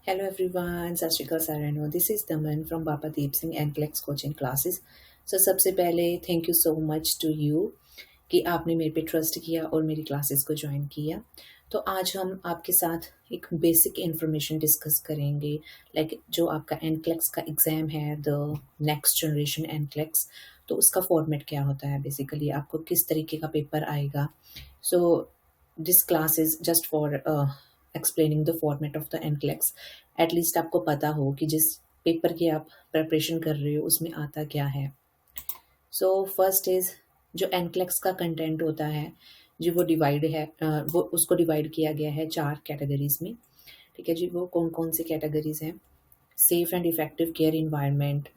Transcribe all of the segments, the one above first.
Hello everyone, सत श्री अकाल सारियानो. This is Daman from Baba Deep Singh NCLEX coaching classes. So सबसे पहले thank you so much to you कि आपने मेरे पे ट्रस्ट किया और मेरी क्लासेस को ज्वाइन किया. तो आज हम आपके साथ एक बेसिक इन्फॉर्मेशन डिस्कस करेंगे लाइक जो आपका NCLEX का एग्ज़ाम है द नेक्स्ट जनरेशन NCLEX. तो उसका फॉर्मेट क्या होता है, बेसिकली आपको किस तरीके का पेपर आएगा. So this class is just for explaining the format of the NCLEX. At least आपको पता हो कि जिस पेपर की आप प्रिपरेशन कर रहे हो उसमें आता क्या है. सो फर्स्ट इज जो NCLEX का कंटेंट होता है जी वो डिवाइड है, वो उसको डिवाइड किया गया है 4 कैटेगरीज में. ठीक है जी. वो कौन कौन सी कैटेगरीज हैं? Safe and effective care environment,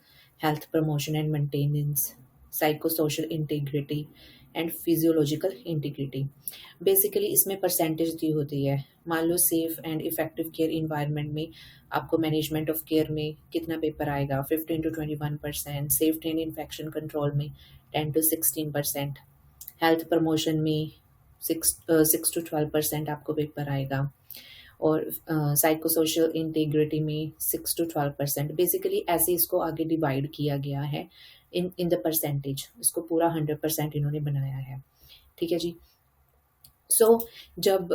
health promotion and maintenance, psycho social integrity and physiological integrity. Basically इसमें परसेंटेज दी होती है. मान लो safe and effective care environment में आपको मैनेजमेंट ऑफ केयर में कितना पेपर आएगा, 15 to 21%. Safety and infection control में 10 to 16%. हेल्थ प्रमोशन में 6 to 12% आपको पेपर आएगा. और साइको सोशल इंटीग्रिटी में 6 to 12%. बेसिकली ऐसे इसको आगे डिवाइड किया गया है इन द परसेंटेज. इसको पूरा 100% इन्होंने बनाया है. ठीक है जी. सो जब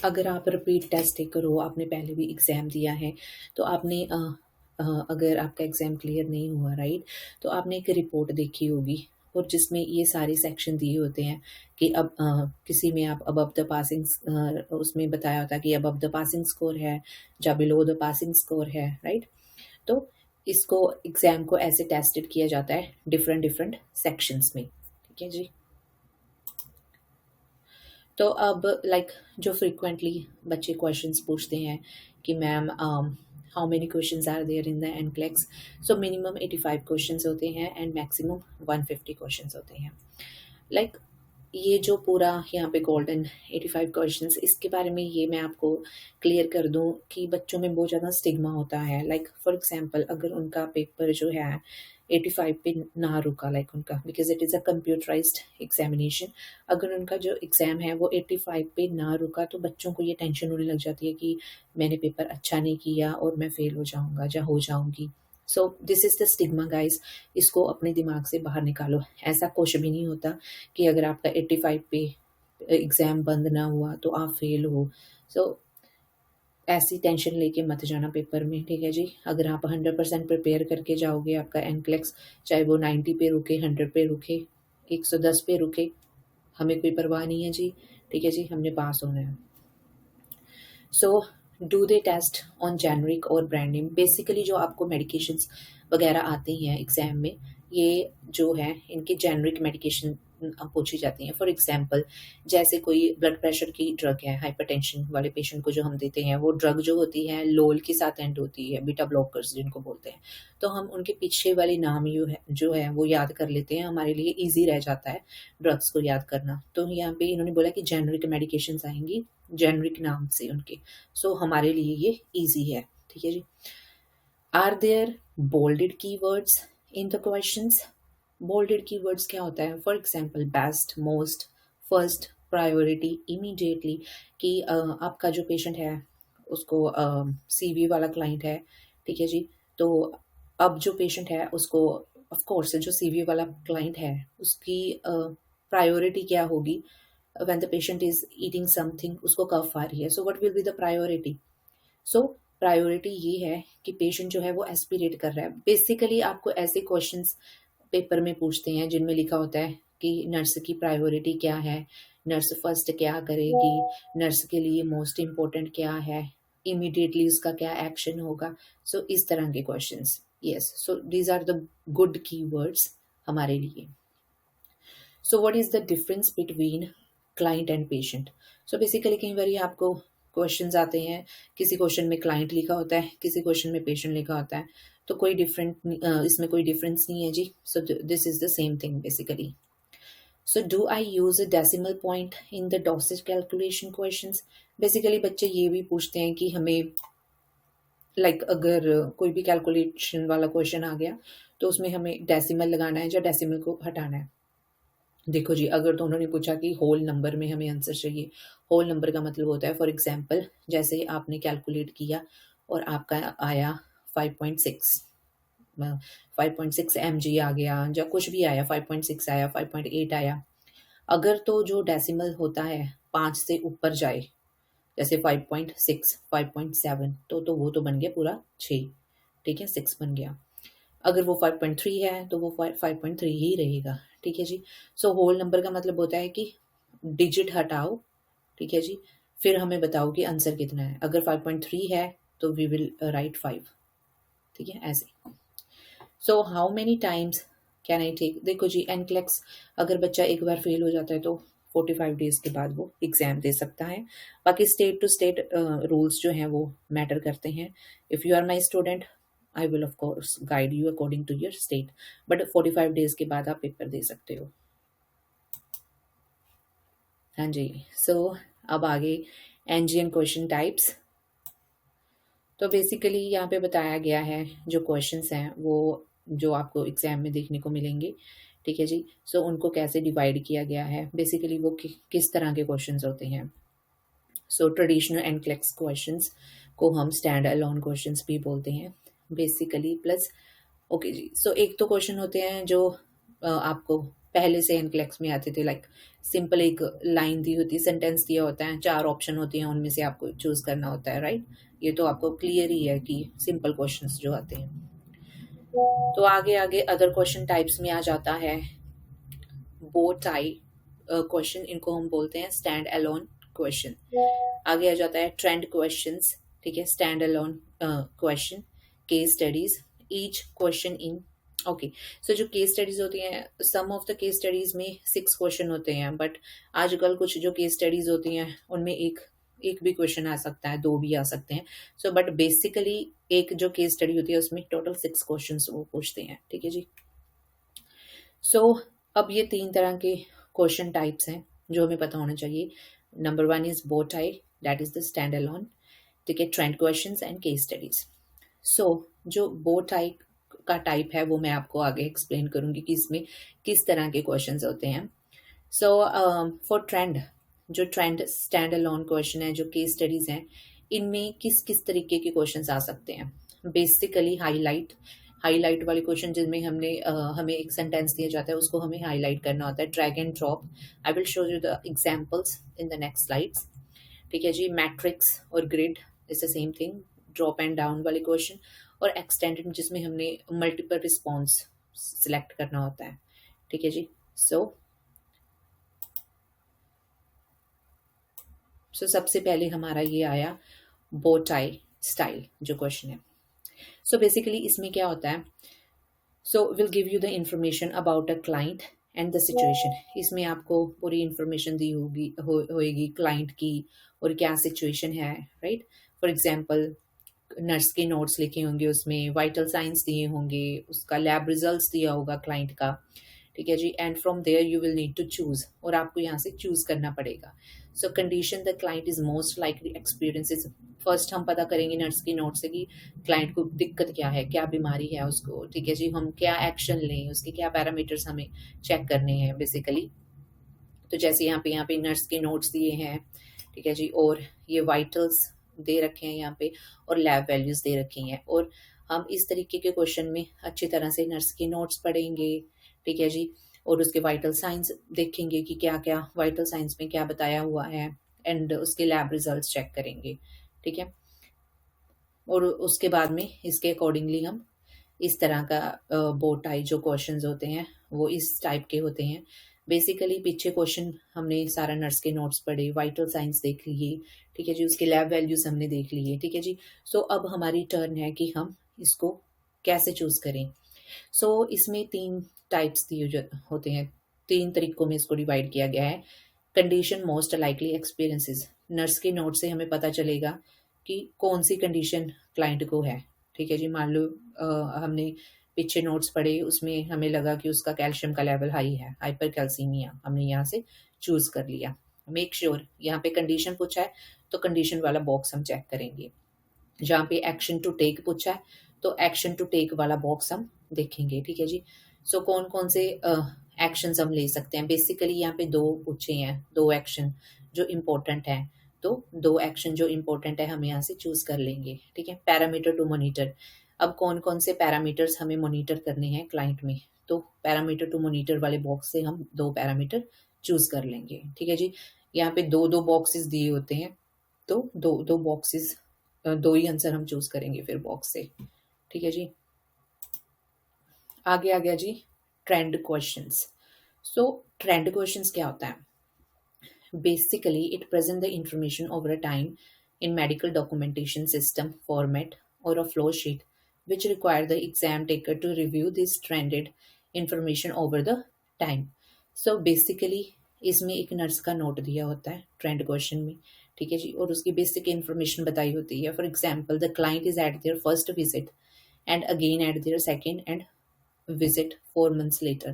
अगर आप रिपीट टेस्ट टेकर हो, आपने पहले भी एग्ज़ाम दिया है, तो आपने अगर आपका एग्ज़ाम क्लियर नहीं हुआ राइट, तो आपने एक रिपोर्ट देखी होगी और जिसमें ये सारे सेक्शन दिए होते हैं कि अब किसी में आप अबव द पासिंग, उसमें बताया होता है कि अबव द पासिंग स्कोर है या बिलो द पासिंग स्कोर है राइट. तो इसको एग्ज़ाम को ऐसे टेस्टेड किया जाता है डिफरेंट डिफरेंट सेक्शंस में. ठीक है जी. तो अब लाइक जो फ्रिक्वेंटली बच्चे क्वेश्चंस पूछते हैं कि ma'am how many questions are there in the NCLEX. So minimum 85 questions होते हैं एंड मैक्सिमम 150 क्वेश्चंस होते हैं. लाइक ये जो पूरा यहाँ पे गोल्डन 85 क्वेश्चंस, इसके बारे में ये मैं आपको क्लियर कर दूँ कि बच्चों में बहुत ज़्यादा स्टिग्मा होता है. लाइक फॉर एग्जांपल अगर उनका पेपर जो है 85 पे ना रुका, लाइक उनका because it is a computerised examination, अगर उनका जो एग्ज़ाम है वो 85 पे ना रुका तो बच्चों को ये टेंशन होने लग जाती है कि मैंने पेपर अच्छा नहीं किया और मैं फेल हो जाऊँगा या हो जाऊँगी. So this is the stigma guys. इसको अपने दिमाग से बाहर निकालो. ऐसा कुछ भी नहीं होता कि अगर आपका 85 पे एग्ज़ाम बंद ना हुआ तो आप फेल हो. सो ऐसी टेंशन लेके मत जाना पेपर में. ठीक है जी. अगर आप 100% प्रिपेयर करके जाओगे, आपका NCLEX चाहे वो 90 पे रुके, 100 पे रुके, 110 पे रुके, हमें कोई परवाह नहीं है जी. ठीक है जी. हमने पास होना है. So do they test on generic और ब्रांड नेम. बेसिकली जो आपको मेडिकेशंस वगैरह आती हैं एग्जाम में, ये जो है इनके जेनरिक मेडिकेशन पूछी जाती हैं. फॉर एग्जांपल जैसे कोई ब्लड प्रेशर की ड्रग है, हाइपरटेंशन वाले पेशेंट को जो हम देते हैं, वो ड्रग जो होती है लोल के साथ एंड होती है, बीटा ब्लॉकर्स जिनको बोलते हैं. तो हम उनके पीछे वाले नाम जो है वो याद कर लेते हैं. हमारे लिए ईजी रह जाता है ड्रग्स को याद करना. तो यहाँ पे इन्होंने बोला कि जेनरिक मेडिकेशंस आएंगी जेनरिक नाम से उनके. सो हमारे लिए ये ईजी है. ठीक है जी. Are there bolded keywords in the questions. Bolded keywords क्या होता है? For example best, most, first, priority, immediately. कि आपका जो पेशेंट है उसको CV वाला क्लाइंट है. ठीक है जी. तो अब जो पेशेंट है उसको ऑफ कोर्स जो CV वाला क्लाइंट है उसकी प्रायोरिटी क्या होगी? When the patient is eating something, उसको कफ आ रही है, so what will be the priority? So priority ये है कि पेशेंट जो है वो एस्पिरेट कर रहा है. बेसिकली आपको ऐसे क्वेश्चंस पेपर में पूछते हैं जिनमें लिखा होता है कि नर्स की प्रायोरिटी क्या है, नर्स फर्स्ट क्या करेगी, नर्स के लिए मोस्ट इम्पोर्टेंट क्या है, इमीडिएटली उसका क्या एक्शन होगा. सो इस तरह के questions. Yes. So these are the good keywords हमारे लिए. So what is the difference between client and patient? So basically कई बार आपको क्वेश्चंस आते हैं, किसी क्वेश्चन में क्लाइंट लिखा होता है, किसी क्वेश्चन में पेशेंट लिखा होता है. तो कोई इसमें कोई डिफरेंस नहीं है जी. So this is the same thing basically. So do I use a decimal point in the dosage calculation questions. Basically बच्चे ये भी पूछते हैं कि हमें लाइक अगर कोई भी कैलकुलेशन वाला क्वेश्चन आ गया तो उसमें हमें डेसिमल लगाना है या डेसिमल को हटाना है. देखो जी, अगर तो उन्होंने पूछा कि होल नंबर में हमें आंसर चाहिए. होल नंबर का मतलब होता है फॉर एग्जांपल जैसे आपने कैलकुलेट किया और आपका आया 5.6, 5.6 mg आ गया, या कुछ भी आया, 5.6 आया, 5.8 आया, अगर तो जो डेसिमल होता है 5 से ऊपर जाए, जैसे 5.6, 5.7, तो वो तो बन गया पूरा 6, ठीक है, 6 बन गया। अगर वो 5.3 है तो वो 5.3 ही रहेगा, ठीक है जी। सो होल नंबर का मतलब होता है कि डिजिट हटाओ, ठीक है जी, फिर हमें बताओ कि आंसर कितना है। अगर 5.3 है तो वी विल राइट 5, ठीक है, ऐसे। So how many times can I take, देखो जी, एनक्लेक्स अगर बच्चा एक बार फेल हो जाता है तो 45 डेज के बाद वो एग्जाम दे सकता है। बाकी स्टेट टू स्टेट रूल्स जो हैं वो मैटर करते हैं। If you are my student, I will of course guide you according to your state, but 45 days के बाद आप पेपर दे सकते हो। हाँ जी। सो अब आगे एनजीएन क्वेश्चन टाइप्स। तो बेसिकली यहाँ पे बताया गया है जो क्वेश्चंस हैं वो जो आपको एग्जाम में देखने को मिलेंगे, ठीक है जी। सो उनको कैसे डिवाइड किया गया है, बेसिकली वो किस तरह के क्वेश्चंस होते हैं। सो ट्रेडिशनल एंड क्लेक्स क्वेश्चंस को हम स्टैंड अलोन क्वेश्चंस भी बोलते हैं बेसिकली, प्लस ओके जी। सो एक तो क्वेश्चन होते हैं जो आपको पहले से एनक्लेक्स में आते थे, लाइक सिंपल एक लाइन दी होती है, सेंटेंस दिया होता है, 4 ऑप्शन होती हैं, उनमें से आपको चूज करना होता है, राइट। ये तो आपको क्लियर ही है कि सिंपल क्वेश्चंस जो आते हैं। तो आगे आगे अदर क्वेश्चन टाइप्स में आ जाता है बो टाई क्वेश्चन, इनको हम बोलते हैं स्टैंड अलोन क्वेश्चन। आगे आ जाता है ट्रेंड क्वेश्चंस, ठीक है, stand alone question. Case studies, each question in, okay. So जो केस स्टडीज होती हैं, some of the case studies में 6 क्वेश्चन होते हैं, बट आजकल कुछ जो केस स्टडीज होती हैं उनमें एक एक भी क्वेश्चन आ सकता है, 2 भी आ सकते हैं। सो बट बेसिकली एक जो केस स्टडी होती है उसमें टोटल 6 क्वेश्चन वो पूछते हैं, ठीक है जी। सो अब ये 3 तरह के क्वेश्चन टाइप्स हैं जो हमें पता होना चाहिए। Number 1 is bow tie, that is the stand alone, ठीक है, trend questions and case studies. So जो बो टाइप का टाइप है वो मैं आपको आगे एक्सप्लेन करूंगी कि इसमें किस तरह के क्वेश्चंस होते हैं। सो फॉर ट्रेंड, जो ट्रेंड स्टैंड अलोन क्वेश्चन है, जो केस स्टडीज हैं, इनमें किस किस तरीके के क्वेश्चंस आ सकते हैं। बेसिकली हाईलाइट, हाईलाइट वाले क्वेश्चन जिनमें हमें एक सेंटेंस दिया जाता है उसको हमें हाईलाइट करना होता है। Drag and drop, I will show you the examples in the next slides, ठीक है जी। मैट्रिक्स और grid is the same thing, drop and down वाले क्वेश्चन। और एक्सटेंडेड जिसमें हमने मल्टीपल रिस्पॉन्स सिलेक्ट करना होता है, ठीक है जी। सो सबसे पहले हमारा ये आया बो टाई स्टाइल जो क्वेश्चन है। सो बेसिकली इसमें क्या होता है, so will give you the information about a client and the situation. इसमें आपको पूरी इंफॉर्मेशन दी होगी क्लाइंट की और क्या सिचुएशन है, राइट। फॉर एग्जाम्पल नर्स के नोट्स लिखे होंगे, उसमें वाइटल साइंस दिए होंगे, उसका लैब रिजल्ट्स दिया होगा क्लाइंट का, ठीक है जी। And from there you will need to choose, और आपको यहाँ से चूज करना पड़ेगा। So condition the client is most likely experiences, first हम पता करेंगे नर्स की नोट से कि क्लाइंट को दिक्कत क्या है, क्या बीमारी है उसको, ठीक है जी। हम क्या एक्शन लें, उसके क्या पैरामीटर्स हमें चेक करने हैं बेसिकली। तो जैसे यहाँ पे नर्स के नोट्स दिए हैं, ठीक है जी, और ये वाइटल्स दे रखे हैं यहाँ पे, और लैब वैल्यूज दे रखी हैं। और हम इस तरीके के क्वेश्चन में अच्छी तरह से नर्स के नोट्स पढ़ेंगे, ठीक है जी, और उसके वाइटल साइंस देखेंगे कि क्या क्या वाइटल साइंस में क्या बताया हुआ है, एंड उसके लैब रिजल्ट्स चेक करेंगे, ठीक है। और उसके बाद में इसके अकॉर्डिंगली हम इस तरह का बोर्ड टाइप जो क्वेश्चंस होते हैं वो इस टाइप के होते हैं। बेसिकली पीछे क्वेश्चन हमने सारा नर्स के नोट्स पढ़े, वाइटल साइंस देख लिए, ठीक है जी, उसके लैब वैल्यूज हमने देख लिए, ठीक है जी। सो अब हमारी टर्न है कि हम इसको कैसे चूज करें। सो इसमें 3 टाइप्स दिए होते हैं, 3 तरीकों में इसको डिवाइड किया गया है। Condition most likely experiences, nurse के नोट से हमें पता चलेगा कि कौन सी कंडीशन क्लाइंट को है, ठीक है जी। मान लो हमने पीछे नोट्स पढ़े, उसमें हमें लगा कि उसका कैल्शियम का लेवल हाई है, हाइपर कैल्सीमिया, हमने यहाँ से चूज कर लिया। मेक श्योर यहाँ पे कंडीशन पूछा है तो कंडीशन वाला बॉक्स हम चेक करेंगे। जहाँ पे एक्शन टू टेक पूछा है तो एक्शन टू टेक वाला बॉक्स हम देखेंगे, ठीक है जी। सो कौन कौन से एक्शन हम ले सकते हैं, बेसिकली यहाँ पे 2 पूछे हैं, 2 एक्शन जो इम्पोर्टेंट हैं। तो 2 एक्शन जो इम्पोर्टेंट है हम यहाँ से चूज़ कर लेंगे, ठीक है। पैरामीटर टू मॉनिटर, अब कौन-कौन से पैरामीटर्स हमें मॉनिटर करने हैं क्लाइंट में, तो पैरामीटर टू मॉनिटर वाले बॉक्स से हम 2 पैरामीटर चूज़ कर लेंगे, ठीक है जी। यहाँ पे 2-2 बॉक्सेस दिए होते हैं, तो 2-2 बॉक्सेस 2 ही आंसर हम चूज़ करेंगे फिर बॉक्स से, ठीक है जी। आगे आ गया जी trend questions. So trend questions क्या होता है? Basically it present the information over a time in medical documentation system format or a flow sheet which require the exam taker to review this trended information over the time. So basically इसमें एक nurse का note दिया होता है trend question में, ठीक है जी, और उसकी बेसिक इन्फॉर्मेशन बताई होती है। For example the client is eight there first visit and again eight there second and visit 4 months later.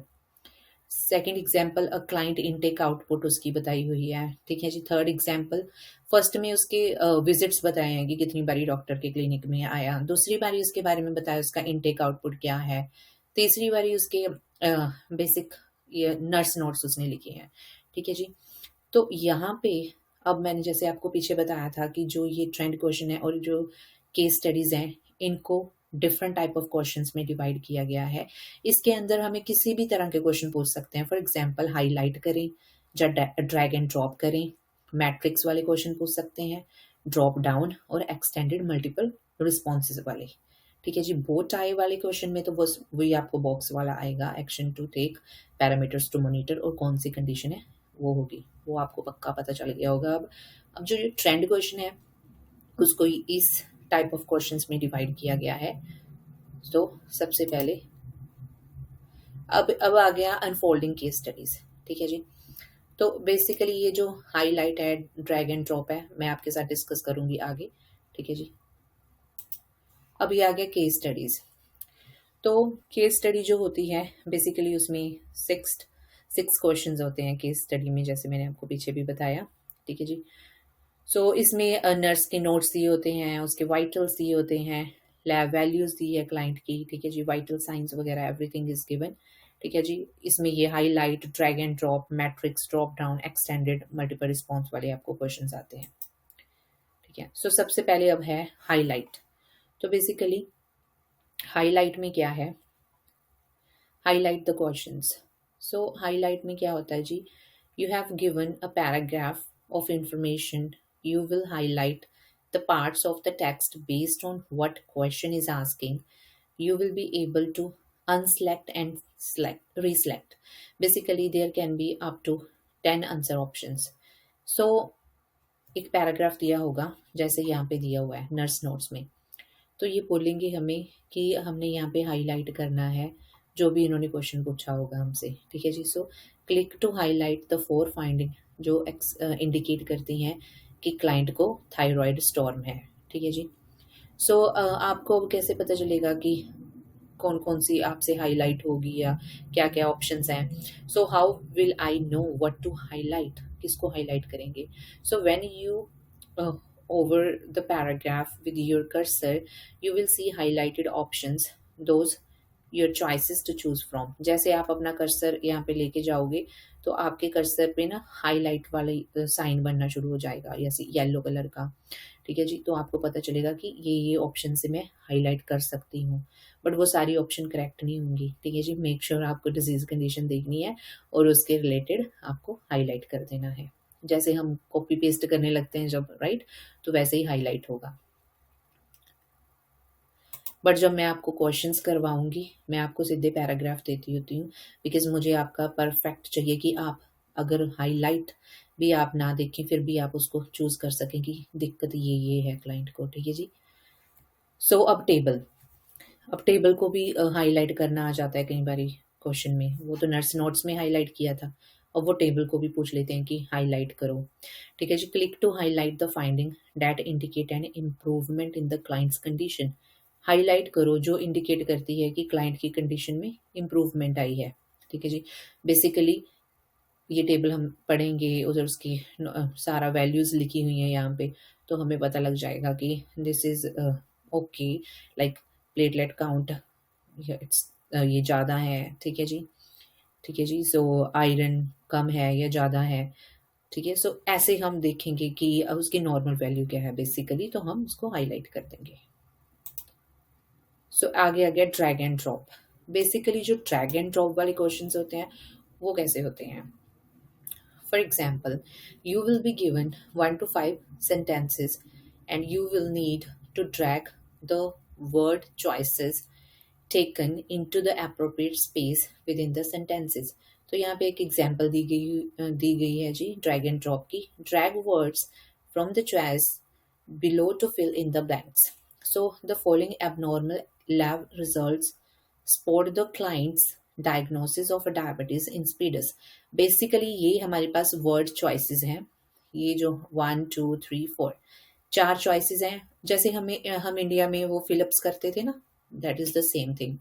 Second example a client intake output उसकी बताई हुई है, ठीक है जी। थर्ड एग्जाम्पल फर्स्ट में उसके विजिट्स बताए हैं कि कितनी बारी डॉक्टर के क्लिनिक में आया, दूसरी बारी उसके बारे में बताया उसका इनटेक आउटपुट क्या है, तीसरी बारी उसके बेसिक ये नर्स नोट्स उसने लिखे हैं, ठीक है जी। तो यहाँ पे अब मैंने जैसे आपको पीछे बताया था कि जो ये ट्रेंड क्वेश्चन है और जो केस स्टडीज हैं इनको डिफरेंट टाइप ऑफ क्वेश्चंस में डिवाइड किया गया है। इसके अंदर हमें किसी भी तरह के क्वेश्चन पूछ सकते हैं। फॉर एग्जांपल हाईलाइट करें या ड्रैग एंड ड्रॉप करें, मैट्रिक्स वाले क्वेश्चन पूछ सकते हैं, ड्रॉप डाउन और एक्सटेंडेड मल्टीपल रिस्पॉन्सेज वाले, ठीक है जी। बो टाई वाले क्वेश्चन में तो बस वही आपको बॉक्स वाला आएगा, action to take, parameters to monitor और कौन सी कंडीशन है वो होगी, वो आपको पक्का पता चल गया होगा। अब जो ट्रेंड क्वेश्चन है उसको इस टाइप ऑफ क्वेश्चंस में डिवाइड किया गया है। तो सबसे पहले अब आ गया अनफोल्डिंग केस स्टडीज, ठीक है जी। तो बेसिकली ये जो हाईलाइट है, ड्रैग एंड ड्रॉप है, मैं आपके साथ डिस्कस करूंगी आगे, ठीक है जी। अब ये आ गया केस स्टडीज। तो केस स्टडी जो होती है बेसिकली उसमें सिक्स क्वेश्चंस होते हैं केस स्टडी में, जैसे मैंने आपको पीछे भी बताया, ठीक है जी। सो इसमें नर्स के नोट्स दिए होते हैं, उसके वाइटल्स दिए होते हैं, लैब वैल्यूज दी है क्लाइंट की, ठीक है जी, वाइटल साइंस वगैरह एवरीथिंग इज गिवन, ठीक है जी। इसमें ये highlight, drag and drop, matrix, drop down, extended multiple response वाले आपको क्वेश्चंस आते हैं, ठीक है। सो सबसे पहले अब है हाईलाइट। तो बेसिकली हाईलाइट में क्या है, highlight the questions. So highlight में क्या होता है जी, you have given a paragraph of information, you will highlight the parts of the text based on what question is asking. You will be able to unselect and reselect. Basically, there can be up to 10 answer options. So, एक paragraph दिया होगा जैसे यहाँ पे दिया हुआ है nurse notes में, तो ये बोलेंगे हमें कि हमने यहाँ पे हाईलाइट करना है जो भी इन्होंने क्वेश्चन पूछा होगा हमसे, ठीक है जी। So click to highlight the 4 finding जो इंडिकेट करती हैं कि क्लाइंट को थायराइड स्टॉर्म है, ठीक है जी। सो आपको अब कैसे पता चलेगा कि कौन कौन सी आपसे हाईलाइट होगी या क्या क्या ऑप्शंस हैं। So how will I know what to highlight, किसको हाईलाइट करेंगे। So when you over the paragraph with your cursor you will see highlighted options, those your choices to choose from। जैसे आप अपना कर्सर यहाँ पे लेके जाओगे तो आपके कर्सर पे ना हाईलाइट वाला साइन बनना शुरू हो जाएगा जैसे येलो कलर का, ठीक है जी। तो आपको पता चलेगा कि ये ऑप्शन से मैं हाईलाइट कर सकती हूँ, बट वो सारी ऑप्शन करेक्ट नहीं होंगी, ठीक है जी। मेक श्योर आपको डिजीज कंडीशन देखनी है और उसके रिलेटेड आपको हाईलाइट कर देना है, जैसे हम कॉपी पेस्ट करने लगते हैं जब, राइट, तो वैसे ही हाईलाइट होगा। बट जब मैं आपको क्वेश्चंस करवाऊंगी मैं आपको सीधे पैराग्राफ देती होती हूँ, बिकॉज मुझे आपका परफेक्ट चाहिए कि आप अगर हाईलाइट भी आप ना देखें फिर भी आप उसको चूज कर सकें कि दिक्कत ये है क्लाइंट को, ठीक है जी। सो अब टेबल को भी हाईलाइट करना आ जाता है कई बारी क्वेश्चन में, वो तो नर्स नोट्स में हाईलाइट किया था, और वो टेबल को भी पूछ लेते हैं कि हाईलाइट करो, ठीक है जी। Click to highlight the finding that indicate an improvement in the client's condition. Highlight करो जो इंडिकेट करती है कि क्लाइंट की कंडीशन में इम्प्रूवमेंट आई है, ठीक है जी। बेसिकली ये टेबल हम पढ़ेंगे उधर उसकी सारा वैल्यूज लिखी हुई हैं यहाँ पे, तो हमें पता लग जाएगा कि this is okay, like platelet count it's ये ज़्यादा है, ठीक है जी, ठीक है जी। सो आयरन कम है या ज़्यादा है, ठीक है। सो ऐसे हम देखेंगे कि अब उसकी नॉर्मल वैल्यू क्या है बेसिकली, तो हम उसको हाईलाइट कर देंगे। सो आगे आ गया ड्रैग एंड ड्रॉप। बेसिकली जो ड्रैग एंड ड्रॉप वाले क्वेश्चंस होते हैं वो कैसे होते हैं? For example, you will be given 1 to 5 sentences and you will need to drag the word choices taken into the appropriate space within the sentences. तो यहाँ पे एक एग्जाम्पल दी गई है जी ड्रैग एंड ड्रॉप की। Drag words from the choice below to fill in the blanks. So the following abnormal lab results support the client's diagnosis of diabetes insipidus. Basically ये हमारे पास word choices हैं, ये जो 1 2 3 4 4 choices हैं, जैसे हम India में वो फिलअप्स करते थे ना, that is the same thing.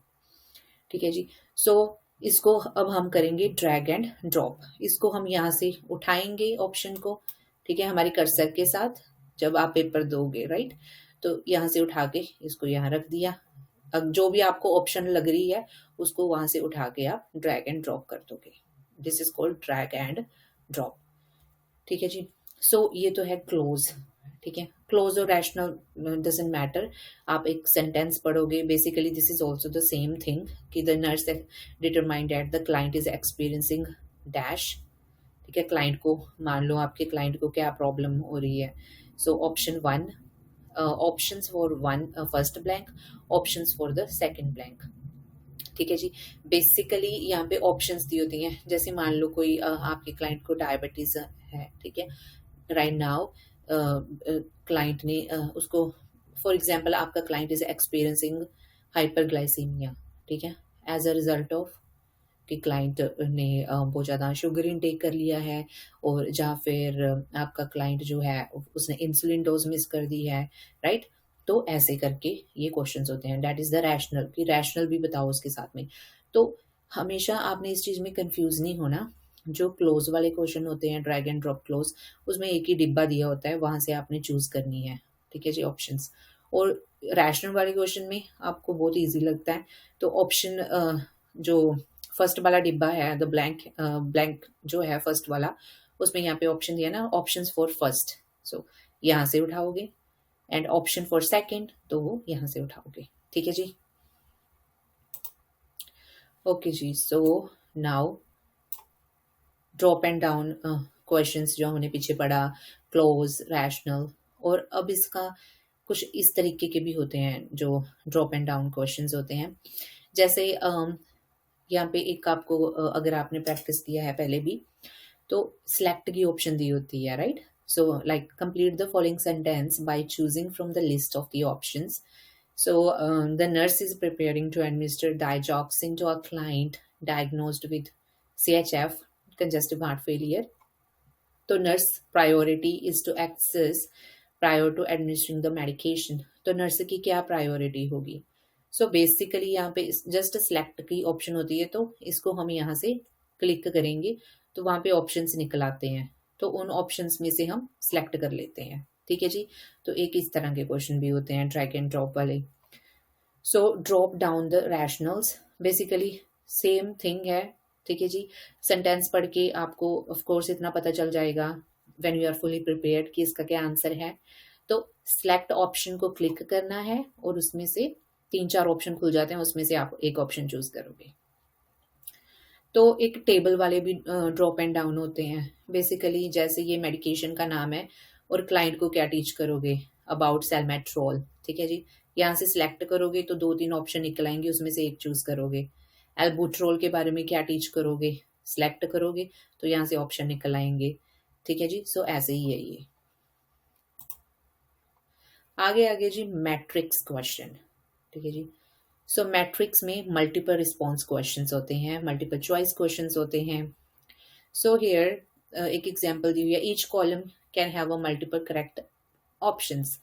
ठीक है जी। सो इसको अब हम करेंगे ड्रैग एंड ड्रॉप। इसको हम यहाँ से उठाएंगे ऑप्शन को, ठीक है, हमारे कर्सर के साथ जब आप पेपर दोगे, राइट, तो यहाँ से उठा के इसको यहाँ रख दिया। अब जो भी आपको ऑप्शन लग रही है उसको वहां से उठा के आप ड्रैग एंड ड्रॉप कर दोगे। This is called drag and drop. ठीक है जी। सो ये तो है क्लोज। ठीक है, क्लोज और रैशनल डजंट मैटर। आप एक सेंटेंस पढ़ोगे, basically this is also the same thing कि the nurse determined that the client is experiencing dash. ठीक है, क्लाइंट को मान लो आपके क्लाइंट को क्या प्रॉब्लम हो रही है। So option 1, options for one first blank, options for the second blank. ठीक है जी। बेसिकली यहाँ पे ऑप्शंस दी होती हैं, जैसे मान लो कोई आपके क्लाइंट को डायबिटीज है, ठीक है, राइट नाउ क्लाइंट ने उसको, फॉर एग्जांपल आपका क्लाइंट इज एक्सपीरियंसिंग हाइपरग्लाइसीमिया, ठीक है, एज अ रिजल्ट ऑफ कि क्लाइंट ने बहुत ज़्यादा शुगर इनटेक कर लिया है, और या फिर आपका क्लाइंट जो है उसने इंसुलिन डोज मिस कर दी है, राइट। तो ऐसे करके ये क्वेश्चंस होते हैं, दैट इज द रैशनल, कि रैशनल भी बताओ उसके साथ में। तो हमेशा आपने इस चीज़ में कंफ्यूज नहीं होना। जो क्लोज वाले क्वेश्चन होते हैं, ड्रैग एंड ड्रॉप क्लोज, उसमें एक ही डिब्बा दिया होता है, वहां से आपने चूज करनी है। ठीक है जी, ऑप्शंस। और रैशनल वाले क्वेश्चन में आपको बहुत इजी लगता है, तो ऑप्शन जो फर्स्ट वाला डिब्बा है, द ब्लैंक ब्लैंक जो है फर्स्ट वाला, उसमें यहाँ पे ऑप्शन दिया ना, ऑप्शंस फॉर फर्स्ट, सो यहाँ से उठाओगे, एंड ऑप्शन फॉर सेकंड तो वो यहाँ से उठाओगे। ठीक है जी। ओके जी। So now drop and down questions जो हमने पीछे पढ़ा, क्लोज, रैशनल, और अब इसका कुछ इस तरीके के भी होते हैं जो ड्रॉप एंड डाउन क्वेश्चंस होते हैं। जैसे यहाँ पे एक आपको अगर आपने प्रैक्टिस किया है पहले भी, तो सिलेक्ट की ऑप्शन दी होती है, right. So like complete the following sentence by choosing from the list of the options. So the nurse is preparing to administer digoxin to a client diagnosed with CHF, congestive heart failure. तो nurse priority is to access prior to administering the medication. तो nurse की क्या priority होगी? So basically यहाँ पे just select की option होती है, तो इसको हम यहाँ से क्लिक करेंगे तो वहाँ पे ऑप्शंस निकल आते हैं, तो उन ऑप्शंस में से हम सेलेक्ट कर लेते हैं। ठीक है जी। तो एक इस तरह के क्वेश्चन भी होते हैं ड्रैग एंड ड्रॉप वाले। So drop down the rationals, basically same thing है। ठीक है जी। सेंटेंस पढ़ के आपको ऑफ कोर्स इतना पता चल जाएगा when you are fully prepared कि इसका क्या आंसर है। तो सिलेक्ट ऑप्शन को क्लिक करना है और उसमें से 3-4 ऑप्शन खुल जाते हैं, उसमें से आप एक ऑप्शन चूज करोगे। तो एक टेबल वाले भी ड्रॉप एंड डाउन होते हैं। बेसिकली जैसे ये मेडिकेशन का नाम है और क्लाइंट को क्या टीच करोगे, अबाउट सेलमेट्रोल। ठीक है जी। यहाँ से सिलेक्ट करोगे तो 2-3 ऑप्शन निकल आएंगे, उसमें से एक चूज करोगे। एल्बुट्रोल के बारे में क्या टीच करोगे, सिलेक्ट करोगे तो यहाँ से ऑप्शन निकल आएंगे। ठीक है जी। सो ऐसे ही है ये। आगे आगे जी मैट्रिक्स क्वेश्चन। ठीक है जी। सो मैट्रिक्स में मल्टीपल रिस्पॉन्स क्वेश्चंस होते हैं, मल्टीपल चॉइस क्वेश्चंस होते हैं। सो हियर एक एग्जांपल दी हुई है, each column can have a multiple correct options.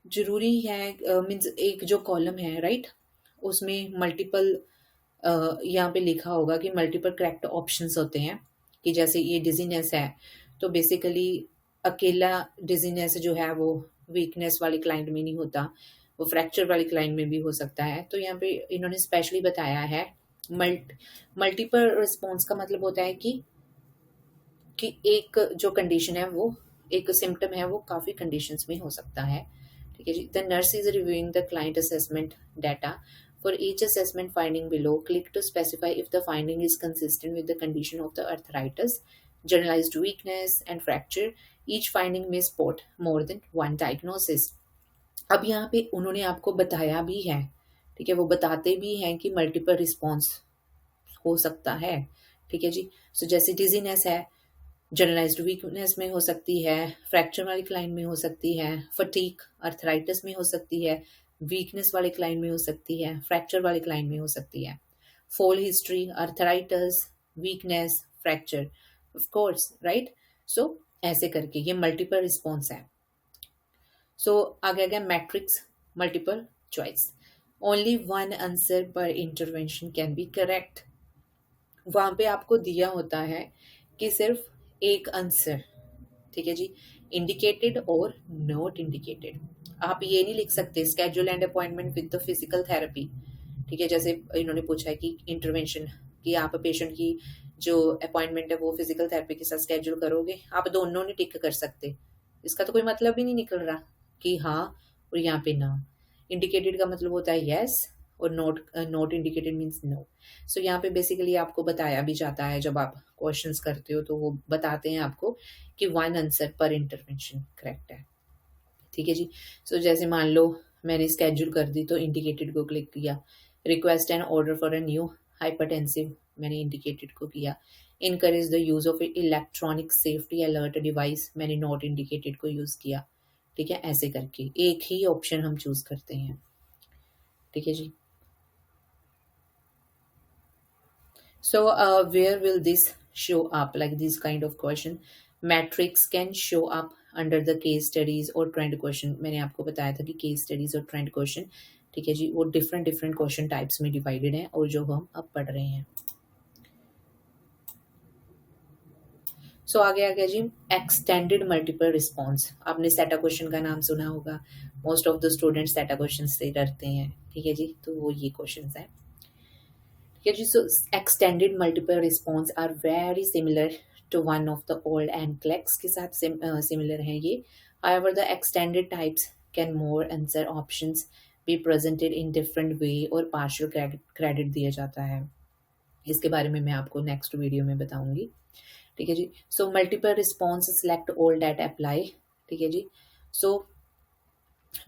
जरूरी है मीन्स एक जो कॉलम है, राइट, उसमें मल्टीपल यहाँ पे लिखा होगा कि मल्टीपल करेक्ट ऑप्शंस होते हैं। कि जैसे ये डिजीनेस है, तो बेसिकली अकेला डिजीनेस जो है वो वीकनेस वाले क्लाइंट में नहीं होता, वो फ्रैक्चर वाले क्लाइंट में भी हो सकता है। तो यहाँ पे इन्होंने स्पेशली बताया है मल्टीपल रिस्पॉन्स का मतलब होता है कि कि एक जो कंडीशन है वो, एक सिम्टम है वो काफ़ी कंडीशंस में हो सकता है। ठीक है जी। The nurse is reviewing the client assessment data for each assessment finding below, click to specify if the finding is consistent with the condition of the arthritis, generalised weakness and fracture. Each finding में spot more than one diagnosis. अब यहाँ पे उन्होंने आपको बताया भी है, ठीक है, वो बताते भी हैं कि मल्टीपल रिस्पॉन्स हो सकता है। ठीक है जी। सो जैसे डिजीनेस है, जनरलाइज्ड वीकनेस में हो सकती है, फ्रैक्चर वाले क्लाइंट में हो सकती है, फटीक अर्थराइटिस में हो सकती है, वीकनेस वाले क्लाइंट में हो सकती है, फ्रैक्चर वाले क्लाइंट में हो सकती है। Fall history, arthritis, weakness, fracture, of course, right. सो ऐसे करके ये मल्टीपल रिस्पॉन्स है। सो आगे आ गया matrix multiple choice. Only one answer पर इंटरवेंशन कैन बी करेक्ट। वहां पे आपको दिया होता है कि सिर्फ एक आंसर, ठीक है जी, इंडिकेटेड और नॉट इंडिकेटेड। आप ये नहीं लिख सकते schedule and appointment with the physical therapy. ठीक है, जैसे इन्होंने पूछा है कि इंटरवेंशन कि आप पेशेंट की जो अपॉइंटमेंट है वो फिजिकल थेरेपी के साथ स्केड्यूल करोगे, आप दोनों नहीं टिक कर सकते। इसका तो कोई मतलब ही नहीं निकल रहा कि हाँ और यहाँ पे ना। इंडिकेटेड का मतलब होता है यस और not not indicated means no. So यहाँ पे बेसिकली आपको बताया भी जाता है, जब आप क्वेश्चंस करते हो तो वो बताते हैं आपको कि वन आंसर पर इंटरवेंशन करेक्ट है। ठीक है जी। सो जैसे मान लो मैंने स्केड्यूल कर दी तो इंडिकेटेड को क्लिक किया। Request and order for a new hypertensive, मैंने इंडिकेटेड को किया। Encourage the use of electronic safety alert device, मैंने नॉट इंडिकेटेड को यूज किया। ठीक है, ऐसे करके एक ही ऑप्शन हम चूज करते हैं। ठीक है जी। So, where will this show up? Like this kind of question, metrics can show up under the case studies और trend question. मैंने आपको बताया था कि case studies और trend question, ठीक है जी, वो different different question types में divided हैं और जो हम अब पढ़ रहे हैं। सो आगे आ गया जी एक्सटेंडेड मल्टीपल रिस्पॉन्स। आपने सेटा क्वेश्चन का नाम सुना होगा, मोस्ट ऑफ द स्टूडेंट्स सेटा क्वेश्चन से डरते हैं। ठीक है जी, तो वो ये क्वेश्चन है। So extended multiple response are very similar to one of the old NCLEX के साथ similar हैं ये। However, the extended types can more answer options be presented in different way और partial credit दिया जाता है। इसके बारे में मैं आपको नेक्स्ट वीडियो में बताऊंगी। ठीक है जी। So multiple response select all that apply. ठीक है जी। So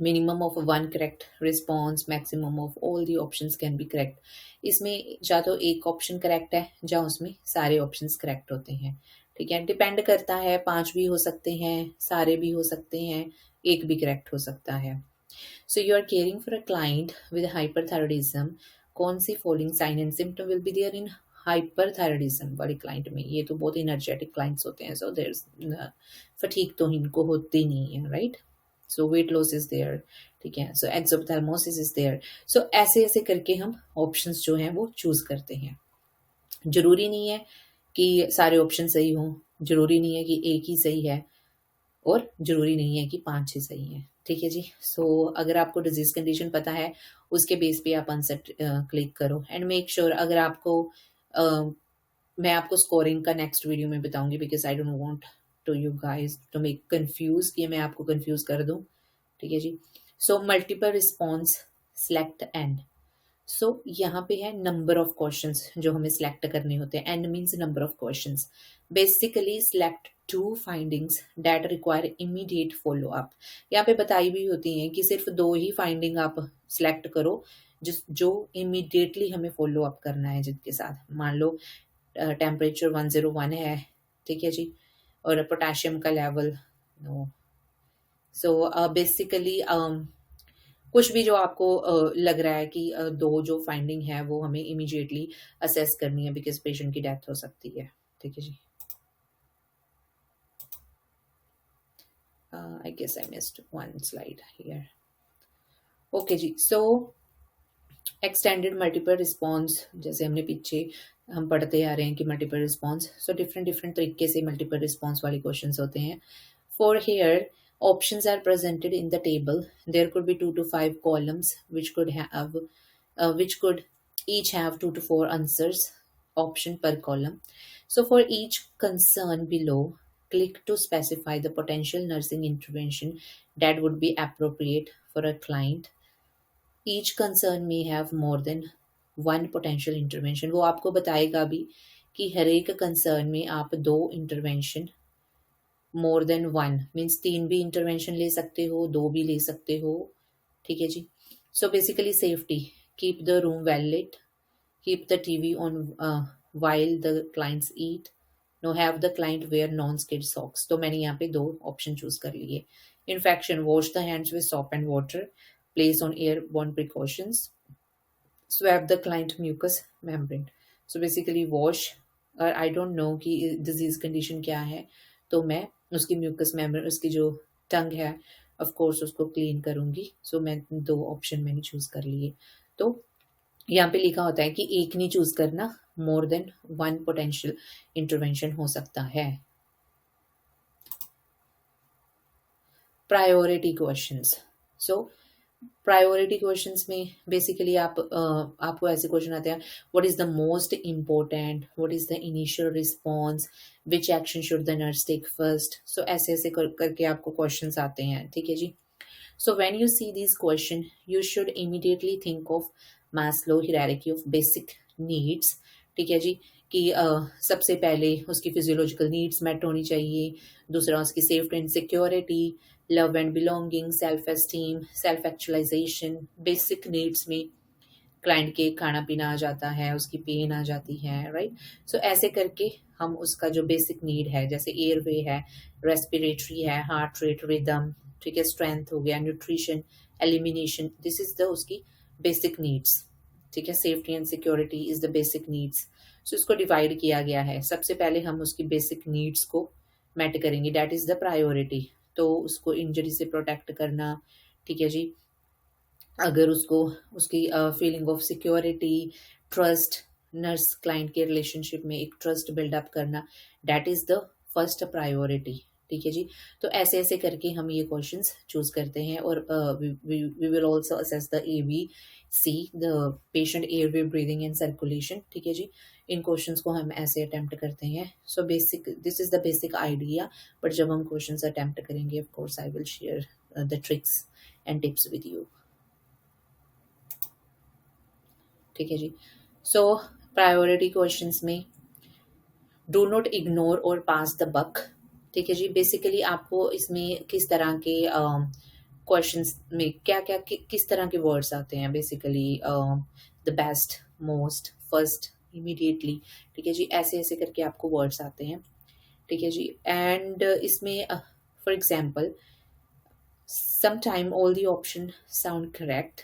minimum of one correct response, maximum of all the options can be correct. इसमें या तो एक ऑप्शन करेक्ट है या उसमें सारे ऑप्शंस करेक्ट होते हैं। ठीक है, डिपेंड करता है, 5 भी हो सकते हैं, सारे भी हो सकते हैं, एक भी करेक्ट हो सकता है। So you are caring for a client with hyperthyroidism, कौन सी following sign and symptom will be there in hyperthyroidism वाले क्लाइंट में? ये तो बहुत इनर्जेटिक क्लाइंट्स होते हैं, सो देयर फटीग तो इनको होती नहीं है, right. So weight loss is there. ठीक है, सो एक्सोप्थेल्मोसिस इज देयर। सो ऐसे ऐसे करके हम ऑप्शंस जो हैं वो चूज करते हैं। जरूरी नहीं है कि सारे ऑप्शन सही हों, जरूरी नहीं है कि एक ही सही है, और जरूरी नहीं है कि 5 ही सही है। ठीक है जी। सो अगर आपको डिजीज कंडीशन पता है उसके बेस पे आप आंसर क्लिक करो एंड मेक श्योर। अगर आपको मैं आपको स्कोरिंग का नेक्स्ट वीडियो में बताऊंगी, because I don't want to you guys to make confuse कि मैं आपको कंफ्यूज कर दूं। ठीक है जी। So multiple response select and. So यहाँ पे है नंबर ऑफ क्वेश्चंस जो हमें सिलेक्ट करने होते हैं। And means number of questions. Basically select 2 findings that require immediate follow up. यहाँ पे बताई भी होती हैं कि सिर्फ 2 ही फाइंडिंग आप सिलेक्ट करो जो इमीडिएटली हमें फॉलो अप करना है, जिनके साथ मान लो टेम्परेचर 101 है, ठीक है जी, और पोटेशियम का लेवल नो। सो बेसिकली कुछ भी जो आपको लग रहा है कि 2 जो फाइंडिंग है वो हमें इमीडिएटली असेस करनी है, बिकॉज पेशेंट की डेथ हो सकती है। ठीक है जी। I guess I missed one slide here. Okay जी। So एक्सटेंडेड मल्टीपल रिस्पॉन्स, जैसे हमने पीछे हम पढ़ते आ रहे हैं कि multiple response, so different different तरीके से मल्टीपल रिस्पॉन्स वाले क्वेश्चंस होते हैं। For here options are presented in the table, there could be 2 to 5 columns which could each have 2 to 4 answers option per column. So for each concern below, click to specify the potential nursing intervention that would be appropriate for a client. Each concern may have more than one potential intervention. वो आपको बताएगा भी कि हर एक concern में आप दो intervention, मोर than one means तीन भी इंटरवेंशन ले सकते हो, दो भी ले सकते हो. ठीक है जी. So basically safety, keep the room well lit, keep the TV on while the clients eat, no have the client wear non-skid socks. तो मैंने यहाँ पे दो ऑप्शन चूज कर लिए. Infection, wash the hands with soap and water, place on airborne precautions, swab the client mucous membrane. So basically wash, और I don't know कि disease condition क्या है, तो मैं उसकी म्यूकस मेम्ब्रेन, उसकी जो टंग है, ऑफ कोर्स उसको क्लीन करूंगी. सो मैं दो ऑप्शन मैंने चूज कर लिए. तो यहाँ पे लिखा होता है कि एक नहीं चूज करना, more than one potential intervention हो सकता है. Priority questions. So priority questions में बेसिकली आपको ऐसे क्वेश्चन आते हैं, what is the most important, what is the initial response, which action should the nurse take first. So ऐसे ऐसे करके आपको क्वेश्चंस आते हैं. ठीक है जी. So when you see these question, you should immediately think of Maslow hierarchy of basic needs. ठीक है जी. कि सबसे पहले उसकी फिजियोलॉजिकल नीड्स मेट होनी चाहिए, दूसरा उसकी safety and security, love and belonging, self esteem, self actualization. Basic needs में क्लाइंट के खाना पीना आ जाता है, उसकी पेन आ जाती है, राइट. सो ऐसे करके हम उसका जो बेसिक नीड है, जैसे एयरवे है, रेस्पिरेटरी है, हार्ट रेट, रिदम, ठीक है, स्ट्रेंथ हो गया, nutrition, elimination, this is the उसकी बेसिक नीड्स. ठीक है. Safety and security is the basic needs. So इसको डिवाइड किया गया है. सबसे पहले हम उसकी बेसिक नीड्स को मेट करेंगे, दैट इज द प्रायोरिटी. तो उसको इंजरी से प्रोटेक्ट करना. ठीक है जी. अगर उसको उसकी feeling of security, trust, nurse client के रिलेशनशिप में एक ट्रस्ट बिल्डअप करना, that is the first priority. ठीक है जी. तो ऐसे ऐसे करके हम ये क्वेश्चंस चूज करते हैं. और we will also assess the ABC, the patient airway, breathing and circulation. ठीक है जी. इन क्वेश्चंस को हम ऐसे अटेम्प्ट करते हैं. So basic, this is the basic idea. But जब हम क्वेश्चंस अटेम्प्ट करेंगे, of course I will share the tricks and tips with you. ठीक है जी. सो प्रायोरिटी क्वेश्चंस में डू नॉट इग्नोर और पास द बक. ठीक है जी. बेसिकली आपको इसमें किस तरह के क्वेश्चंस में क्या क्या किस तरह के वर्ड्स आते हैं, basically the best, most, first, immediately. ठीक है जी. ऐसे ऐसे करके आपको वर्ड्स आते हैं. ठीक है जी. एंड इसमें for example, sometime all the option sound correct.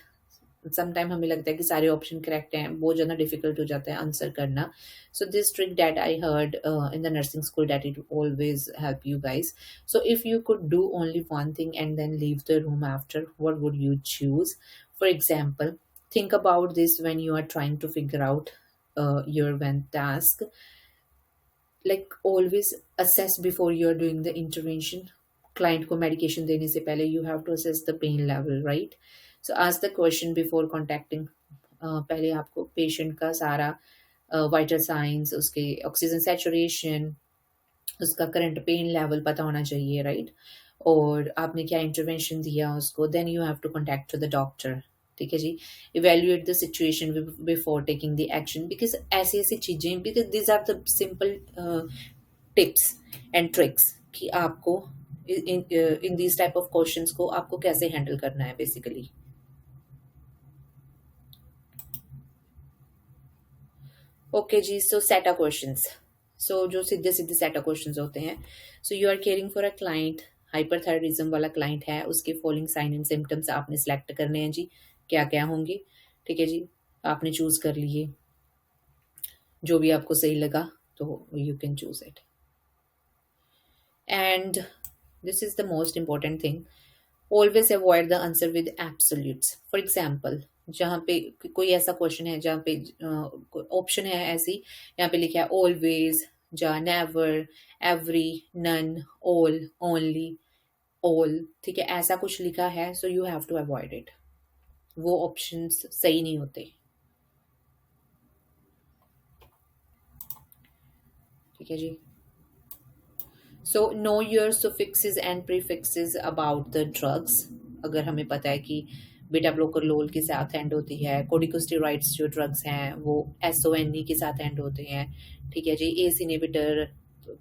Sometime हमें लगता है कि सारे ऑप्शन करेक्ट हैं, बहुत ज़्यादा डिफिकल्ट हो जाता है आंसर करना. So this trick that I heard in the nursing school, that it always help you guys. So if you could do only one thing and then leave the room after, what would you choose? For example, think about this when you are trying to figure out your one task. Like always assess before you are doing the intervention. Client को medication देने से पहले you have to assess the pain level, right? So ask the question before contacting. पहले आपको patient का सारा vital science, उसके oxygen saturation, उसका करंट पेन लेवल पता होना चाहिए, राइट. और आपने क्या इंटरवेंशन दिया उसको, then you have to contact to the doctor. ठीक है जी. Evaluate the situation before taking the action. Because ऐसी ऐसी चीजें, because this are the simple tips and tricks कि आपको in these type of questions को आपको कैसे हैंडल करना है बेसिकली. ओके जी. सो सेटा क्वेश्चंस. सो जो सीधे सीधे सेटा क्वेश्चंस होते हैं. So you are caring for a client, hyperthyroidism वाला क्लाइंट है, उसके फॉलोइंग साइन एंड सिम्टम्स आपने सेलेक्ट करने हैं जी. क्या क्या होंगे? ठीक है जी. आपने चूज कर लिए, जो भी आपको सही लगा तो you can choose it. And this is the most important thing, always avoid the answer with absolutes. For example, जहाँ पे कोई ऐसा क्वेश्चन है जहाँ पे ऑप्शन है ऐसी, यहाँ पे लिखा है ऑलवेज, जा never, every, none, all, only, all. ठीक है, ऐसा कुछ लिखा है. So you have to avoid it. वो ऑप्शंस सही नहीं होते. ठीक है जी। So know your suffixes and prefixes about the drugs. अगर हमें पता है कि बीटा ब्लोकर के साथ एंड होती है, कोर्टिकोस्टेरॉइड्स जो ड्रग्स हैं वो SONE के साथ एंड होते हैं, ठीक है जी, एस इनहिबिटर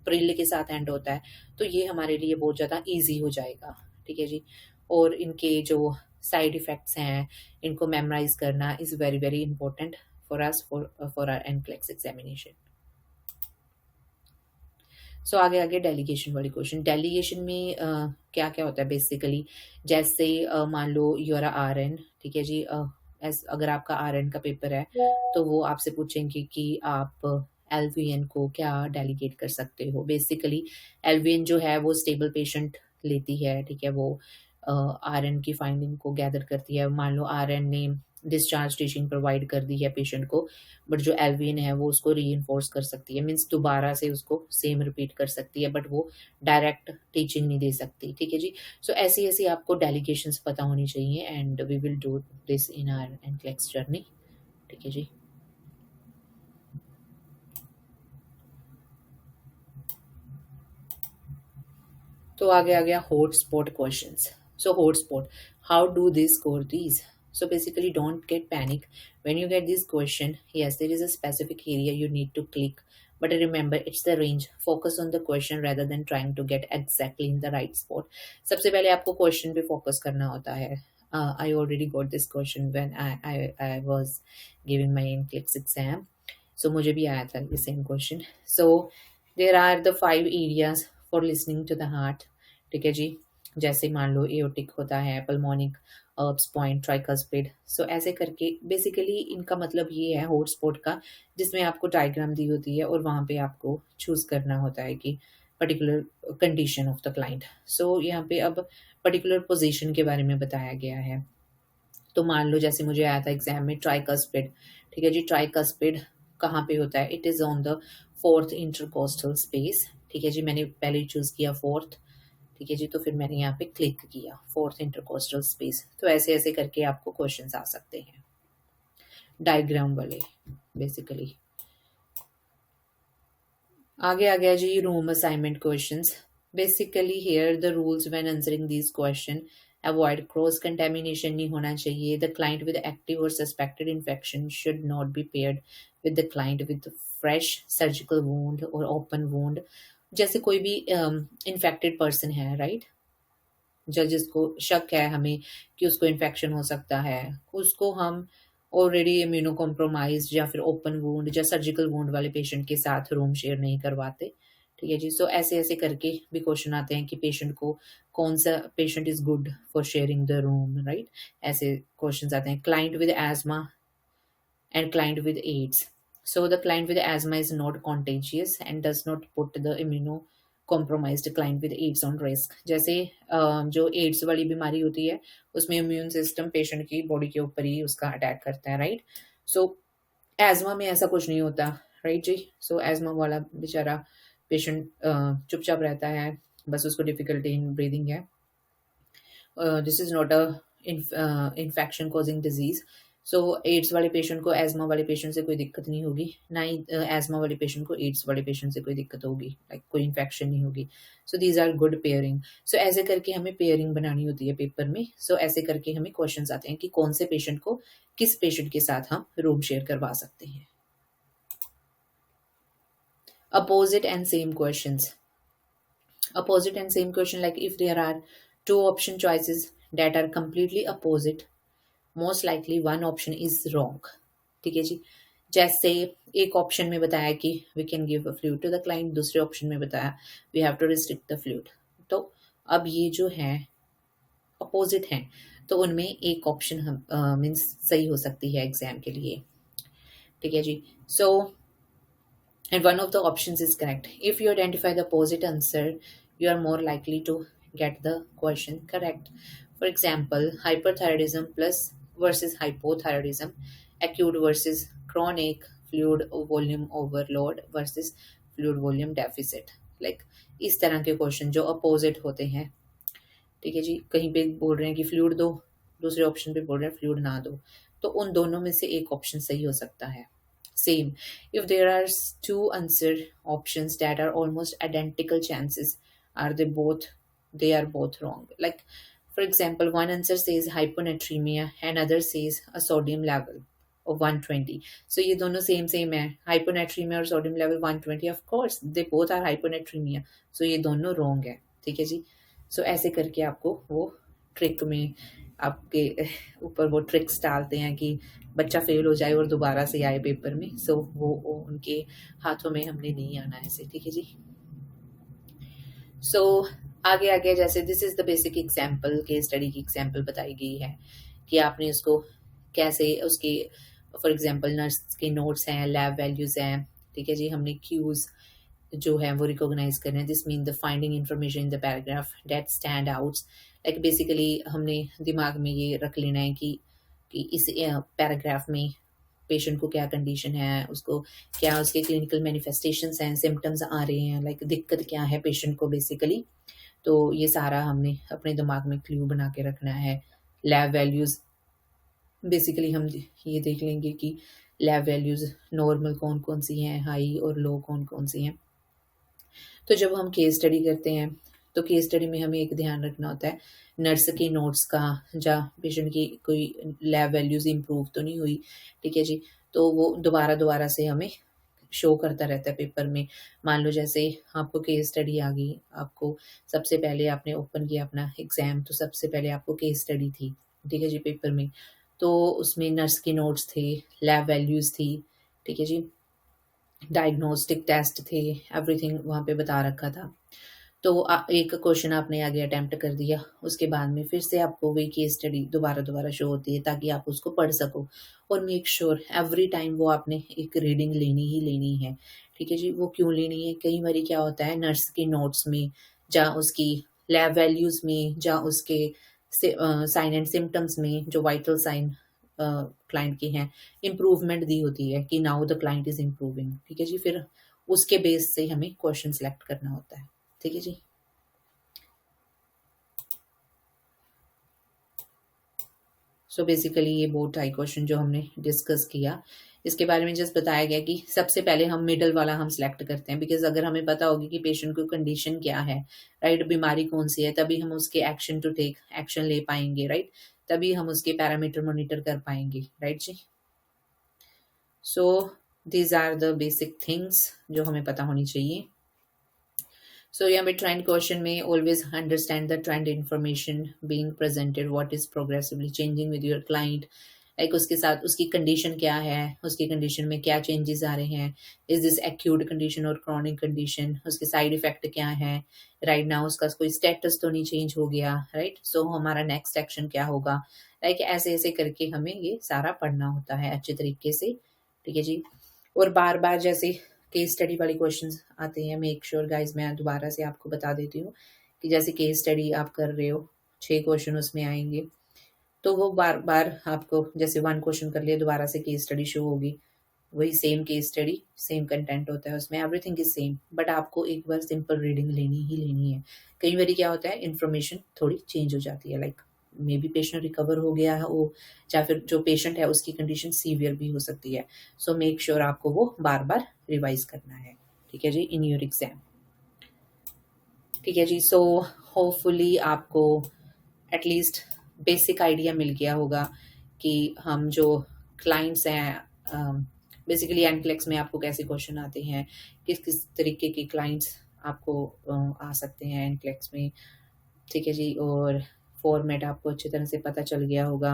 प्रिल के साथ एंड होता है, तो ये हमारे लिए बहुत ज़्यादा ईजी हो जाएगा, ठीक है जी। और इनके जो साइड इफ़ेक्ट्स हैं इनको मेमोराइज करना is very very important for us for our NCLEX examination. So आगे आगे डेलीगेशन वाली क्वेश्चन। डेलीगेशन में क्या क्या होता है बेसिकली, जैसे मान लो यूर आर एन, ठीक है जी, अगर आपका RN का पेपर है तो वो आपसे पूछेंगे कि आप LVN को क्या डेलीगेट कर सकते हो। बेसिकली LVN जो है वो स्टेबल पेशेंट लेती है, ठीक है, वो RN की फाइंडिंग को गैदर करती है। मान लो RN ने डिस्चार्ज टीचिंग प्रोवाइड कर दी है पेशेंट को, बट जो LVN है वो उसको री इन्फोर्स कर सकती है, मीन्स दोबारा से उसको सेम रिपीट कर सकती है, बट वो डायरेक्ट टीचिंग नहीं दे सकती, ठीक है जी। सो ऐसी ऐसी आपको डेलीगेशंस पता होनी चाहिए and we will do this in our NCLEX journey, ठीक है जी। तो आगे आ गया hot spot questions. So hot spot, how do they score these? So basically don't get panic when you get this question. Yes, there is a specific area you need to click, but remember it's the range. Focus on the question rather than trying to get exactly in the right spot. सबसे पहले आपको question पे focus करना होता है। I already got this question when I was giving my NCLEX exam. So मुझे भी आया था ये same question. So there are the 5 areas for listening to the heart, ठीक है जी। जैसे मान लो एओटिक होता है, पल्मोनिक, अर्ब्स पॉइंट, ट्राइकस्पिड। सो ऐसे करके बेसिकली इनका मतलब ये है हॉट स्पॉट का, जिसमें आपको डायग्राम दी होती है और वहाँ पे आपको चूज करना होता है कि particular condition of the client. So यहाँ पे अब पर्टिकुलर पोजीशन के बारे में बताया गया है। तो मान लो जैसे मुझे आया था एग्जाम में ट्राइकस्पिड, ठीक है जी। ट्राइकस्पिड कहाँ पे होता है? It is on the 4th intercostal space, ठीक है जी। मैंने पहले चूज किया 4th, ठीक है जी, तो फिर मैंने यहाँ पे क्लिक किया 4th इंटरकोस्टल स्पेस। तो ऐसे ऐसे करके आपको क्वेश्चंस आ सकते हैं डायग्राम वाले बेसिकली। आगे आ गया जी room assignment questions. Basically here the rules when answering this question. Avoid cross contamination नहीं होना चाहिए। द क्लाइंट विद एक्टिव और suspected infection should not be paired with the client with fresh surgical wound और open wound. जैसे कोई भी infected person है, right, जिसको शक है हमें कि उसको इन्फेक्शन हो सकता है, उसको हम ऑलरेडी इम्यूनो कॉम्प्रोमाइज या फिर ओपन वूंड या सर्जिकल वूंड वाले पेशेंट के साथ रूम शेयर नहीं करवाते, ठीक है जी। सो ऐसे ऐसे करके भी क्वेश्चन आते हैं कि पेशेंट को कौन सा patient is good for sharing the room, right. ऐसे क्वेश्चन आते हैं। Client with asthma and client with AIDS. So the client with asthma is not contagious and does not put the immunocompromised client with AIDS on risk. जैसे जो ads वाली बीमारी होती है उसमें इम्यून सिस्टम पेशेंट की बॉडी के ऊपर ही उसका अटैक करता है, राइट। सो एजमा में ऐसा कुछ नहीं होता, राइट जी। सो एजमा वाला बेचारा पेशेंट चुपचाप रहता है, बस उसको डिफिकल्टी इन ब्रीदिंग है। This is not a infection causing disease. So AIDS वाले पेशेंट को एजमा वाले पेशेंट से कोई दिक्कत नहीं होगी, ना ही एजमा वाले पेशेंट को एड्स वाले पेशेंट से कोई दिक्कत होगी, लाइक कोई इन्फेक्शन नहीं होगी। So these are good pairing. So ऐसे करके हमें पेयरिंग बनानी होती है पेपर में। सो ऐसे करके हमें क्वेश्चंस आते हैं कि कौन से पेशेंट को किस पेशेंट के साथ हम रूम शेयर करवा सकते हैं। Opposite and same questions. Opposite and same question, like if there are two option choices that are completely opposite, most likely one option is wrong, ठीक है जी। जैसे एक ऑप्शन में बताया कि we can give a fluid to the client, दूसरे option में बताया we have to restrict the fluid. तो अब ये जो है अपोजिट हैं, तो उनमें एक ऑप्शन हम मीन्स सही हो सकती है एग्जाम के लिए, ठीक है जी। सो and one of the options is correct. If you identify the opposite answer, you are more likely to get the question correct. For example, hyperthyroidism plus versus hypothyroidism, acute versus chronic, fluid volume overload versus fluid volume deficit. Like इस तरह के question जो opposite होते हैं, ठीक है जी। कहीं पे बोल रहे हैं कि फ्लूइड दो, दूसरे ऑप्शन पे बोल रहे हैं फ्लूइड ना दो, तो उन दोनों में से एक ऑप्शन सही हो सकता है। Same. If there are two answer options that are almost identical chances, are they are both wrong. Like, for example, one answer says hyponatremia and other says a sodium level of 120. So ये दोनों same है, hyponatremia और sodium level 120, of course they both are hyponatremia, so ये दोनों wrong है, ठीक है जी। so ऐसे करके आपको वो ट्रिक में आपके ऊपर वो ट्रिक्स डालते हैं कि बच्चा फेल हो जाए और दोबारा से आए पेपर में। सो वो उनके हाथों में हमने नहीं आना है ऐसे, ठीक है जी। सो आगे आगे जैसे this is the basic example, case study की एग्जाम्पल बताई गई है कि आपने उसको कैसे उसके फॉर एग्जाम्पल नर्स के नोट्स हैं, लैब वैल्यूज हैं, ठीक है जी। हमने क्यूज जो है वो रिकॉग्नाइज कर रहे हैं। This mean the finding information in the paragraph that stand outs. Like basically हमने दिमाग में ये रख लेना है कि इस पैराग्राफ में पेशेंट को क्या कंडीशन है, उसको क्या उसके क्लिनिकल मैनिफेस्टेशंस हैं, सिम्टम्स आ रहे हैं, लाइक दिक्कत क्या है पेशेंट को बेसिकली। तो ये सारा हमने अपने दिमाग में क्लू बना के रखना है। लैब वैल्यूज बेसिकली हम ये देख लेंगे कि लैब वैल्यूज नॉर्मल कौन कौन सी हैं, हाई और लो कौन कौन सी हैं। तो जब हम केस स्टडी करते हैं तो केस स्टडी में हमें एक ध्यान रखना होता है नर्स के नोट्स का, या पेशेंट की कोई लैब वैल्यूज इंप्रूव तो नहीं हुई, ठीक है जी। तो वो दोबारा दोबारा से हमें शो करता रहता है पेपर में। मान लो जैसे आपको केस स्टडी आ गई, आपको सबसे पहले आपने ओपन किया अपना एग्जाम, तो सबसे पहले आपको केस स्टडी थी, ठीक है जी, पेपर में। तो उसमें नर्स के नोट्स थे, लैब वैल्यूज थी, ठीक है जी, डायग्नोस्टिक टेस्ट थे, एवरीथिंग वहाँ पे बता रखा था। तो एक क्वेश्चन आपने आगे अटेम्प्ट कर दिया, उसके बाद में फिर से आपको वही केस स्टडी दोबारा दोबारा शो होती है ताकि आप उसको पढ़ सको। और मेक श्योर एवरी टाइम वो आपने एक रीडिंग लेनी ही लेनी है, ठीक है जी। वो क्यों लेनी है, कई बार क्या होता है नर्स के नोट्स में, या उसकी लैब वैल्यूज में, या उसके साइन एंड सिम्टम्स में, जो वाइटल साइन क्लाइंट की हैं, इम्प्रूवमेंट दी होती है कि now the client is improving, ठीक है जी। फिर उसके बेस से हमें क्वेश्चन सेलेक्ट करना होता है, ठीक है जी। सो बेसिकली ये बोथ टाइप क्वेश्चन जो हमने डिस्कस किया, इसके बारे में जस्ट बताया गया कि सबसे पहले हम मिडल वाला हम सिलेक्ट करते हैं, बिकॉज अगर हमें पता होगी कि पेशेंट की कंडीशन क्या है, राइट, बीमारी कौन सी है, तभी हम उसके एक्शन टू टेक एक्शन ले पाएंगे, राइट, तभी हम उसके पैरामीटर मॉनिटर कर पाएंगे, राइट जी। So these are the basic things जो हमें पता होनी चाहिए। So यहाँ पे ट्रेंड क्वेश्चन में always understand the trend information being presented, what is progressively changing with your client, like उसके साथ उसकी कंडीशन क्या है, उसकी कंडीशन में क्या चेंजेस आ रहे हैं, इज दिस एक्यूट कंडीशन और क्रॉनिक कंडीशन, उसके साइड इफेक्ट क्या है, राइट नाउ उसका कोई स्टेटस तो नहीं चेंज हो गया, राइट, सो हमारा नेक्स्ट एक्शन क्या होगा, लाइक ऐसे ऐसे करके हमें ये सारा पढ़ना होता है अच्छे तरीके से, ठीक है जी। और बार बार जैसे केस स्टडी वाले क्वेश्चंस आते हैं, मेक श्योर गाइज मैं दोबारा से आपको बता देती हूँ कि जैसे केस स्टडी आप कर रहे हो 6 क्वेश्चन उसमें आएंगे, तो वो बार बार आपको जैसे 1 क्वेश्चन कर लिया दोबारा से केस स्टडी शो होगी, वही same case study same content होता है उसमें, एवरीथिंग इज सेम, बट आपको एक बार सिंपल रीडिंग लेनी ही लेनी है। कई बार क्या होता है इन्फॉर्मेशन थोड़ी चेंज हो जाती है, like may be patient recover हो गया है वो, या फिर जो पेशेंट है उसकी कंडीशन सीवियर भी हो सकती है। सो मेक श्योर आपको वो बार बार रिवाइज करना है, ठीक है जी, इन योर एग्जाम, ठीक है जी। सो होपफुली आपको एटलीस्ट बेसिक आइडिया मिल गया होगा कि हम जो क्लाइंट्स हैं बेसिकली एनक्लेक्स में आपको कैसे क्वेश्चन आते हैं, किस किस तरीके के क्लाइंट्स आपको आ सकते हैं एनक्लेक्स में, ठीक है जी। और फॉर्मेट आपको अच्छी तरह से पता चल गया होगा,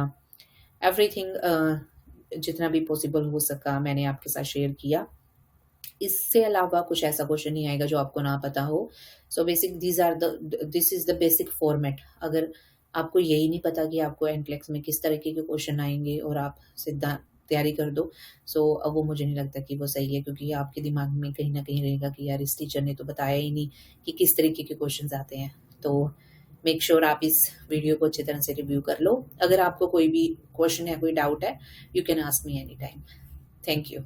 एवरीथिंग जितना भी पॉसिबल हो सका मैंने आपके साथ शेयर किया। इससे अलावा कुछ ऐसा क्वेश्चन नहीं आएगा जो आपको ना पता हो। So basic this is the basic format. अगर आपको यही नहीं पता कि आपको एनक्लेक्स में किस तरीके के क्वेश्चन आएंगे और आप सीधा तैयारी कर दो, सो अब वो मुझे नहीं लगता कि वो सही है, क्योंकि आपके दिमाग में कहीं ना कहीं रहेगा कि यार इस टीचर ने तो बताया ही नहीं कि किस तरीके के क्वेश्चन आते हैं। तो मेक श्योर आप इस वीडियो को अच्छी तरह से रिव्यू कर लो। अगर आपको कोई भी क्वेश्चन है, कोई डाउट है, you can ask me any time. Thank you.